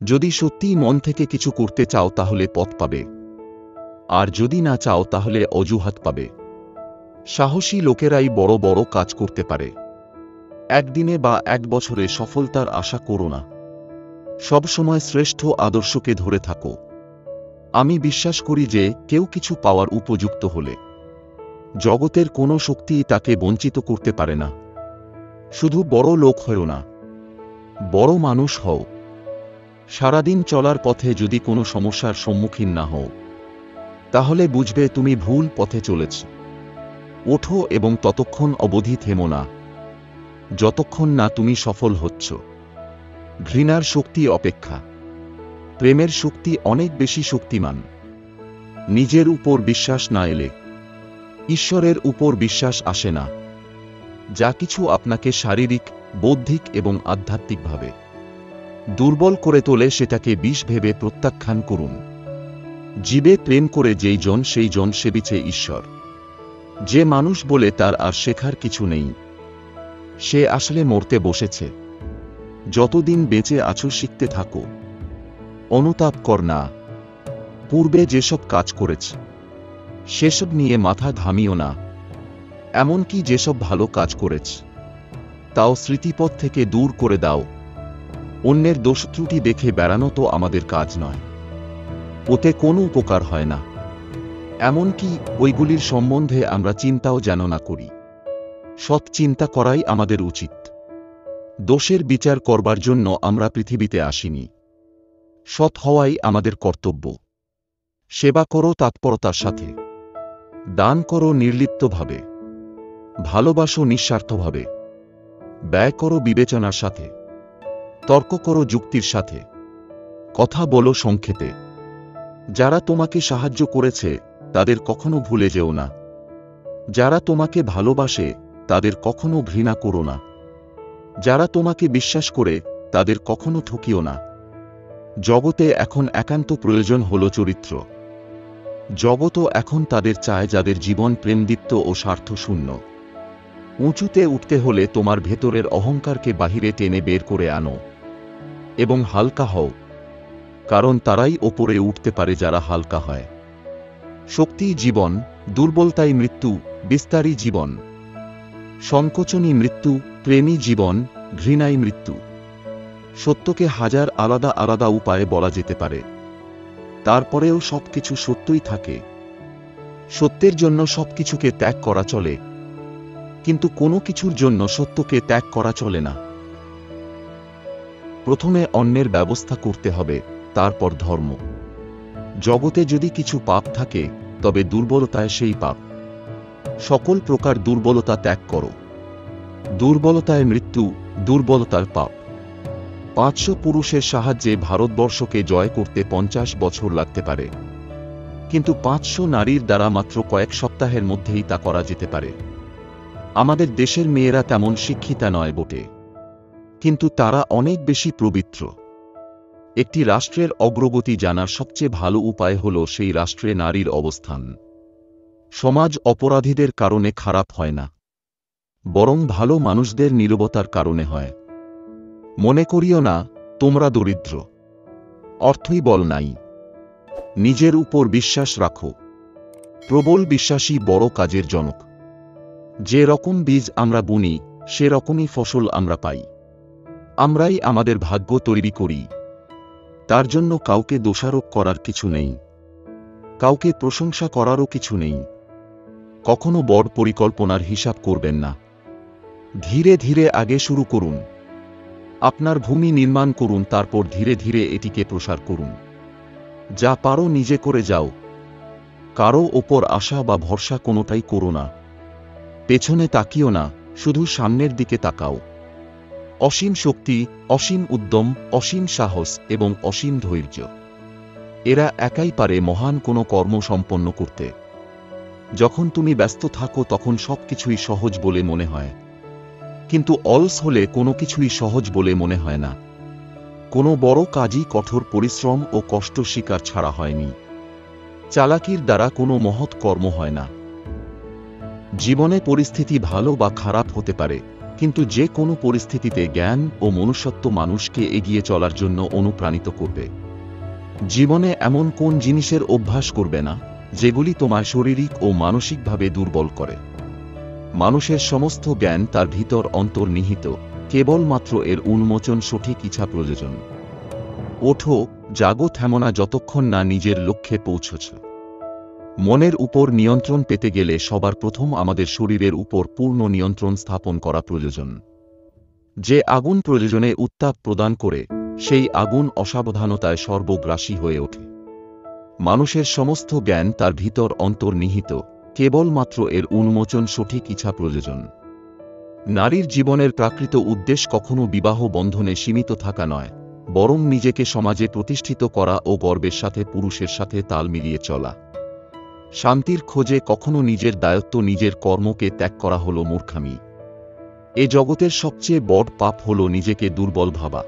যদি সত্যিই মন থেকে কিছু করতে চাও তাহলে পথ পাবে, আর যদি না চাও তাহলে অজুহাত পাবে। সাহসী লোকেরাই বড় বড় কাজ করতে পারে। একদিনে বা এক বছরে সফলতার আশা করো না। সবসময় শ্রেষ্ঠ আদর্শকে ধরে থাকো। আমি বিশ্বাস করি যে কেউ কিছু পাওয়ার উপযুক্ত হলে জগতের কোনো শক্তিই তাকে বঞ্চিত করতে পারে না। শুধু বড় লোক হও না, বড় মানুষ হও। সারাদিন চলার পথে যদি কোনো সমস্যার সম্মুখীন না হও, তাহলে বুঝবে তুমি ভুল পথে চলেছ। ওঠো এবং ততক্ষণ অবধি থেমো না যতক্ষণ না তুমি সফল হচ্ছ। ঘৃণার শক্তি অপেক্ষা প্রেমের শক্তি অনেক বেশি শক্তিমান। নিজের উপর বিশ্বাস না এলে ঈশ্বরের উপর বিশ্বাস আসে না। যা কিছু আপনাকে শারীরিক, বৌদ্ধিক এবং আধ্যাত্মিকভাবে দুর্বল করে তোলে সেটাকে বিষ ভেবে প্রত্যাখ্যান করুন। জীবে প্রেম করে যেই জন সেই জন সেবিছে ঈশ্বর। যে মানুষ বলে তার আর শেখার কিছু নেই, সে আসলে মরতে বসেছে। যতদিন বেঁচে আছো শিখতে থাকো। অনুতাপ কর না। পূর্বে যেসব কাজ করেছ সেসব নিয়ে মাথা ঘামিও না। এমনকি যেসব ভালো কাজ করেছ তাও স্মৃতিপথ থেকে দূর করে দাও। অন্যের দোষ ত্রুটি দেখে বেড়ানো তো আমাদের কাজ নয়। ওতে কোনো উপকার হয় না। এমনকি ওইগুলির সম্বন্ধে আমরা চিন্তাও যেন না করি। সৎ চিন্তা করাই আমাদের উচিত। দোষের বিচার করবার জন্য আমরা পৃথিবীতে আসিনি। সৎ হওয়াই আমাদের কর্তব্য। সেবা করো তৎপরতার সাথে। দান করো নির্লিপ্তভাবে। ভালোবাসো নিঃস্বার্থভাবে। ব্যয় করো বিবেচনার সাথে। তর্ক করো যুক্তির সাথে। কথা বলো সংক্ষেপে। যারা তোমাকে সাহায্য করেছে তাদের কখনো ভুলে যেও না। যারা তোমাকে ভালোবাসে তাদের কখনো ঘৃণা করো না। যারা তোমাকে বিশ্বাস করে তাদের কখনো ঠকিও না। জগতে এখন একান্ত প্রয়োজন হল চরিত্র। জগতও এখন তাদের চায় যাদের জীবন প্রেমদীপ্ত ও স্বার্থশূন্য। উঁচুতে উঠতে হলে তোমার ভেতরের অহংকারকে বাহিরে টেনে বের করে আনো এবং হালকা হও, কারণ তারাই ওপরে উঠতে পারে যারা হালকা হয়। শক্তিই জীবন, দুর্বলতাই মৃত্যু, বিস্তারই জীবন। সংকোচনই মৃত্যু, প্রেমই জীবন, ঘৃণাই মৃত্যু। সত্যকে হাজার আলাদা আলাদা উপায়ে বলা যেতে পারে, তারপরেও সবকিছু সত্যই থাকে। সত্যের জন্য সবকিছুকে ত্যাগ করা চলে, কিন্তু কোনো কিছুর জন্য সত্যকে ত্যাগ করা চলে না। প্রথমে অন্যের ব্যবস্থা করতে হবে, তারপর ধর্ম। জগতে যদি কিছু পাপ থাকে তবে দুর্বলতায় সেই পাপ। সকল প্রকার দুর্বলতা ত্যাগ করো। দুর্বলতায় মৃত্যু, দুর্বলতার পাপ। 500 পুরুষের সাহায্যে ভারতবর্ষকে জয় করতে 50 বছর লাগতে পারে, কিন্তু 500 নারীর দ্বারা মাত্র কয়েক সপ্তাহের মধ্যেই তা করা যেতে পারে। আমাদের দেশের মেয়েরা তেমন শিক্ষিতা নয় বটে, কিন্তু তারা অনেক বেশি পবিত্র। একটি রাষ্ট্রের অগ্রগতি জানার সবচেয়ে ভালো উপায় হল সেই রাষ্ট্রে নারীর অবস্থান। সমাজ অপরাধীদের কারণে খারাপ হয় না, বরং ভালো মানুষদের নীরবতার কারণে হয়। মনে করিও না তোমরা দরিদ্র, অর্থই বল নাই। নিজের উপর বিশ্বাস রাখো। প্রবল বিশ্বাসী বড় কাজের জনক। যে রকম বীজ আমরা বুনি সে রকমই ফসল আমরা পাই। আমরাই আমাদের ভাগ্য তৈরি করি। তার জন্য কাউকে দোষারোপ করার কিছু নেই, কাউকে প্রশংসা করারও কিছু নেই। কখনো বড় পরিকল্পনার হিসাব করবেন না। ধীরে ধীরে আগে শুরু করুন। আপনার ভূমি নির্মাণ করুন, তারপর ধীরে ধীরে এটিকে প্রসার করুন। যা পারো নিজে করে যাও। কারো ওপর আশা বা ভরসা কোনোটাই করো না। পেছনে তাকিও না, শুধু সামনের দিকে তাকাও। অসীম শক্তি, অসীম উদ্যম, অসীম সাহস এবং অসীম ধৈর্য, এরা একাই পারে মহান কোনো কর্ম সম্পন্ন করতে। যখন তুমি ব্যস্ত থাকো তখন সবকিছুই সহজ বলে মনে হয়, কিন্তু অলস হলে কোনো কিছুই সহজ বলে মনে হয় না। কোনো বড় কাজই কঠোর পরিশ্রম ও কষ্ট স্বীকার ছাড়া হয়নি। চালাকির দ্বারা কোনো মহৎ কর্ম হয় না। জীবনে পরিস্থিতি ভালো বা খারাপ হতে পারে, কিন্তু যে কোনো পরিস্থিতিতে জ্ঞান ও মনুষ্যত্ব মানুষকে এগিয়ে চলার জন্য অনুপ্রাণিত করবে। জীবনে এমন কোন জিনিসের অভ্যাস করবে না যেগুলি তোমার শারীরিক ও মানসিকভাবে দুর্বল করে। মানুষের সমস্ত জ্ঞান তার ভিতর অন্তর্নিহিত, কেবলমাত্র এর উন্মোচন সঠিক ইচ্ছা প্রয়োজন। ওঠো, জাগো, থেমো না যতক্ষণ না নিজের লক্ষ্যে পৌঁছছ। মনের উপর নিয়ন্ত্রণ পেতে গেলে সবার প্রথম আমাদের শরীরের উপর পূর্ণ নিয়ন্ত্রণ স্থাপন করা প্রয়োজন। যে আগুন প্রয়োজনে উত্তাপ প্রদান করে, সেই আগুন অসাবধানতায় সর্বগ্রাসী হয়ে ওঠে। মানুষের সমস্ত জ্ঞান তার ভিতর অন্তর্নিহিত, কেবলমাত্র এর উন্মোচন সঠিক ইচ্ছা প্রয়োজন। নারীর জীবনের প্রাকৃত উদ্দেশ্য কখনো বিবাহ বন্ধনে সীমিত থাকা নয়, বরং নিজেকে সমাজে প্রতিষ্ঠিত করা ও গর্বের সাথে পুরুষের সাথে তাল মিলিয়ে চলা। শান্তির খোঁজে কখনো নিজের দায়িত্ব, নিজের কর্মকে ত্যাগ করা হল মূর্খামি। এ জগতের সবচেয়ে বড় পাপ হল নিজেকে দুর্বল ভাবা।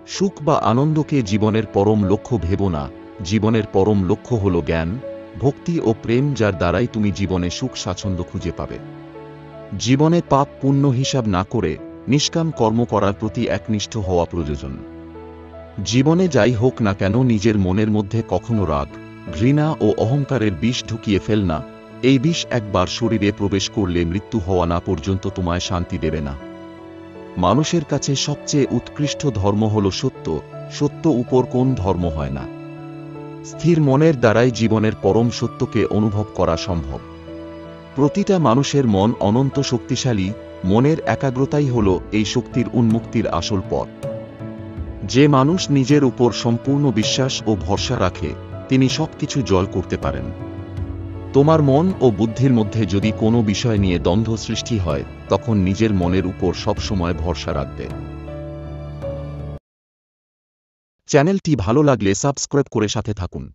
সুখ বা আনন্দকে জীবনের পরম লক্ষ্য ভেবো না। জীবনের পরম লক্ষ্য হল জ্ঞান, ভক্তি ও প্রেম, যার দ্বারাই তুমি জীবনে সুখ স্বাচ্ছন্দ্য খুঁজে পাবে। জীবনে পাপ পুণ্য হিসাব না করে নিষ্কাম কর্ম করার প্রতি একনিষ্ঠ হওয়া প্রয়োজন। জীবনে যাই হোক না কেন, নিজের মনের মধ্যে কখনো রাগ, ঘৃণা ও অহংকারের বিষ ঢুকিয়ে ফেল না। এই বিষ একবার শরীরে প্রবেশ করলে মৃত্যু হওয়া না পর্যন্ত তোমায় শান্তি দেবে না। মানুষের কাছে সবচেয়ে উৎকৃষ্ট ধর্ম হল সত্য। সত্য উপর কোন ধর্ম হয় না। স্থির মনের দ্বারাই জীবনের পরম সত্যকে অনুভব করা সম্ভব। প্রতিটা মানুষের মন অনন্ত শক্তিশালী। মনের একাগ্রতাই হল এই শক্তির উন্মুক্তির আসল পথ। যে মানুষ নিজের উপর সম্পূর্ণ বিশ্বাস ও ভরসা রাখে, তিনি সবকিছু জয় করতে পারেন। তোমার মন ও বুদ্ধির মধ্যে যদি কোনো বিষয় নিয়ে দ্বন্দ্ব সৃষ্টি হয়, তখন নিজের মনের উপর সবসময় ভরসা রাখবে। চ্যানেলটি ভালো লাগলে সাবস্ক্রাইব করে সাথে থাকুন।